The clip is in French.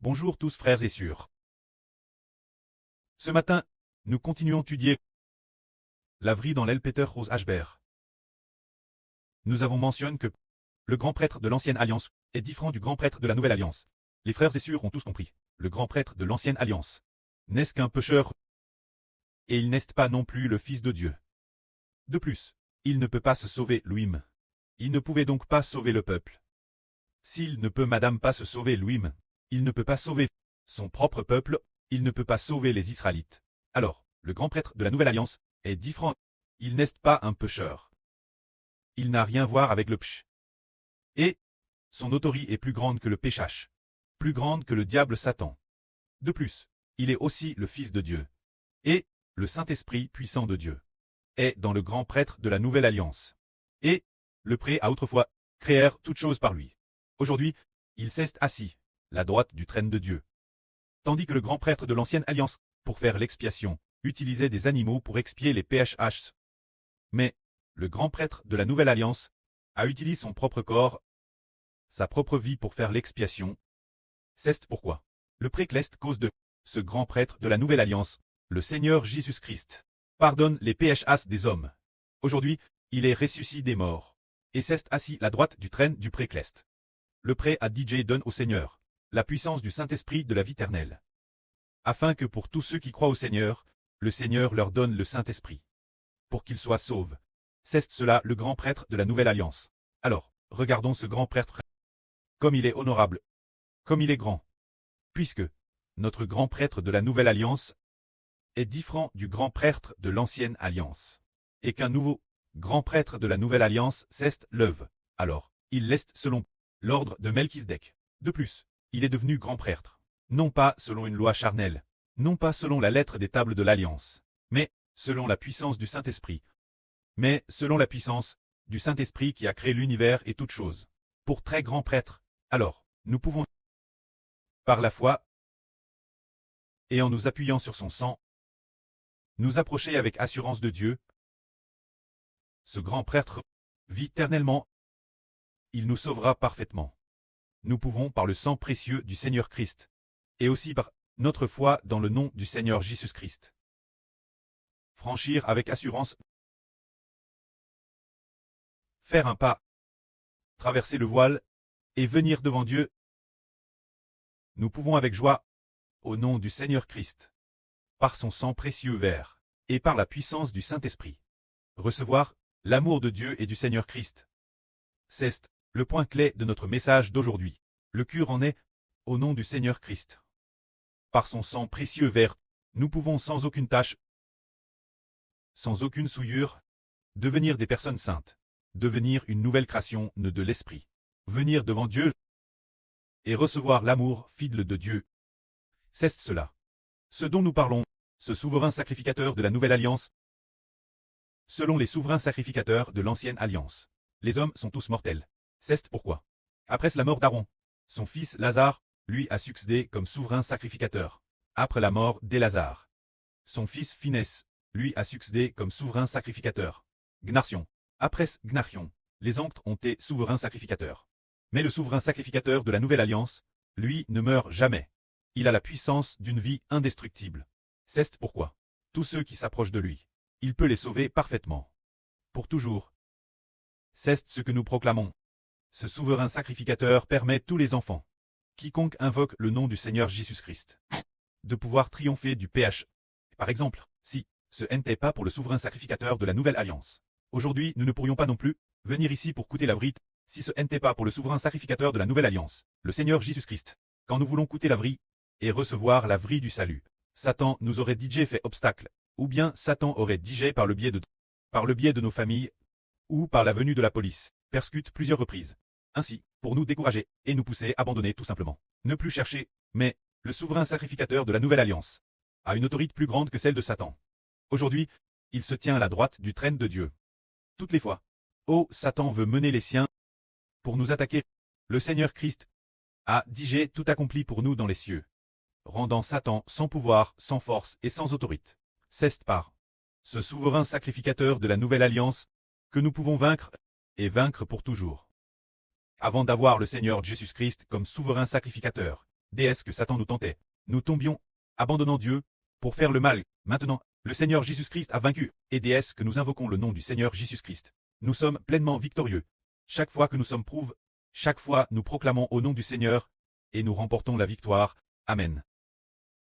Bonjour tous frères et sœurs. Ce matin, nous continuons d'étudier la vie dans l'Elpeter Rose Ashber. Nous avons mentionné que le grand prêtre de l'ancienne alliance est différent du grand prêtre de la nouvelle alliance. Les frères et sœurs ont tous compris. Le grand prêtre de l'ancienne alliance n'est-ce qu'un pécheur et il n'est pas non plus le Fils de Dieu. De plus, il ne peut pas se sauver lui-même. Il ne pouvait donc pas sauver le peuple. S'il ne peut madame pas se sauver lui-même, il ne peut pas sauver son propre peuple, il ne peut pas sauver les Israélites. Alors, le grand prêtre de la nouvelle alliance est différent. Il n'est pas un pécheur. Il n'a rien à voir avec le pch. Et son autorité est plus grande que le péchage, plus grande que le diable Satan. De plus, il est aussi le Fils de Dieu. Et le Saint-Esprit puissant de Dieu est dans le grand prêtre de la nouvelle alliance. Et le prêtre a autrefois créé toutes choses par lui. Aujourd'hui, il s'est assis, la droite du trône de Dieu. Tandis que le grand prêtre de l'ancienne alliance, pour faire l'expiation, utilisait des animaux pour expier les péchés. Mais le grand prêtre de la nouvelle alliance a utilisé son propre corps, sa propre vie pour faire l'expiation. C'est pourquoi le précleste cause de ce grand prêtre de la nouvelle alliance, le Seigneur Jésus-Christ, pardonne les péchés des hommes. Aujourd'hui, il est ressuscité des morts, et s'est assis à la droite du trône du précleste. Le prêtre a dit donne au Seigneur la puissance du Saint-Esprit de la vie éternelle, afin que pour tous ceux qui croient au Seigneur, le Seigneur leur donne le Saint-Esprit, pour qu'ils soient sauvés. C'est cela le grand prêtre de la nouvelle alliance. Alors, regardons ce grand prêtre, comme il est honorable, comme il est grand, puisque notre grand prêtre de la nouvelle alliance est différent du grand prêtre de l'ancienne alliance, et qu'un nouveau grand prêtre de la nouvelle alliance c'est l'œuvre. Alors, il l'est selon l'ordre de Melchisedec. De plus, il est devenu grand prêtre, non pas selon une loi charnelle, non pas selon la lettre des tables de l'alliance, mais selon la puissance du Saint-Esprit, mais selon la puissance du Saint-Esprit qui a créé l'univers et toutes choses. Pour très grand prêtre, alors, nous pouvons, par la foi, et en nous appuyant sur son sang, nous approcher avec assurance de Dieu. Ce grand prêtre vit éternellement. Il nous sauvera parfaitement. Nous pouvons par le sang précieux du Seigneur Christ, et aussi par notre foi dans le nom du Seigneur Jésus-Christ, franchir avec assurance, faire un pas, traverser le voile, et venir devant Dieu. Nous pouvons avec joie, au nom du Seigneur Christ, par son sang précieux vert, et par la puissance du Saint-Esprit, recevoir l'amour de Dieu et du Seigneur Christ. C'est le point clé de notre message d'aujourd'hui. Le cure en est, au nom du Seigneur Christ. Par son sang précieux vert, nous pouvons sans aucune tâche, sans aucune souillure, devenir des personnes saintes, devenir une nouvelle création de l'Esprit, venir devant Dieu et recevoir l'amour fidèle de Dieu. C'est cela. Ce dont nous parlons, ce souverain sacrificateur de la nouvelle alliance, selon les souverains sacrificateurs de l'ancienne alliance. Les hommes sont tous mortels. C'est pourquoi, après la mort d'Aaron, son fils Lazare, lui a succédé comme souverain sacrificateur. Après la mort d'Élazare, son fils Phinès, lui a succédé comme souverain sacrificateur. Gnarsion. Après Gnarsion, les oncles ont été souverains sacrificateurs. Mais le souverain sacrificateur de la nouvelle alliance, lui, ne meurt jamais. Il a la puissance d'une vie indestructible. C'est pourquoi, tous ceux qui s'approchent de lui, il peut les sauver parfaitement. Pour toujours. C'est ce que nous proclamons. Ce souverain sacrificateur permet tous les enfants, quiconque invoque le nom du Seigneur Jésus-Christ, de pouvoir triompher du péché. Par exemple, si ce n'était pas pour le souverain sacrificateur de la nouvelle alliance, aujourd'hui nous ne pourrions pas non plus venir ici pour coûter la vrille, si ce n'était pas pour le souverain sacrificateur de la nouvelle alliance, le Seigneur Jésus-Christ. Quand nous voulons coûter la vrille et recevoir la vrille du salut, Satan nous aurait déjà fait obstacle, ou bien Satan aurait déjà par le biais de nos familles, ou par la venue de la police, persécute plusieurs reprises. Ainsi, pour nous décourager et nous pousser à abandonner tout simplement. Ne plus chercher, mais le souverain sacrificateur de la nouvelle alliance a une autorité plus grande que celle de Satan. Aujourd'hui, il se tient à la droite du trône de Dieu. Toutes les fois, Satan veut mener les siens pour nous attaquer. Le Seigneur Christ a déjà tout accompli pour nous dans les cieux, rendant Satan sans pouvoir, sans force et sans autorité. C'est par ce souverain sacrificateur de la nouvelle alliance que nous pouvons vaincre, et vaincre pour toujours. Avant d'avoir le Seigneur Jésus-Christ comme souverain sacrificateur, déesse que Satan nous tentait. Nous tombions, abandonnant Dieu, pour faire le mal. Maintenant, le Seigneur Jésus-Christ a vaincu, et déesse que nous invoquons le nom du Seigneur Jésus-Christ. Nous sommes pleinement victorieux. Chaque fois que nous sommes prouves, chaque fois nous proclamons au nom du Seigneur, et nous remportons la victoire. Amen.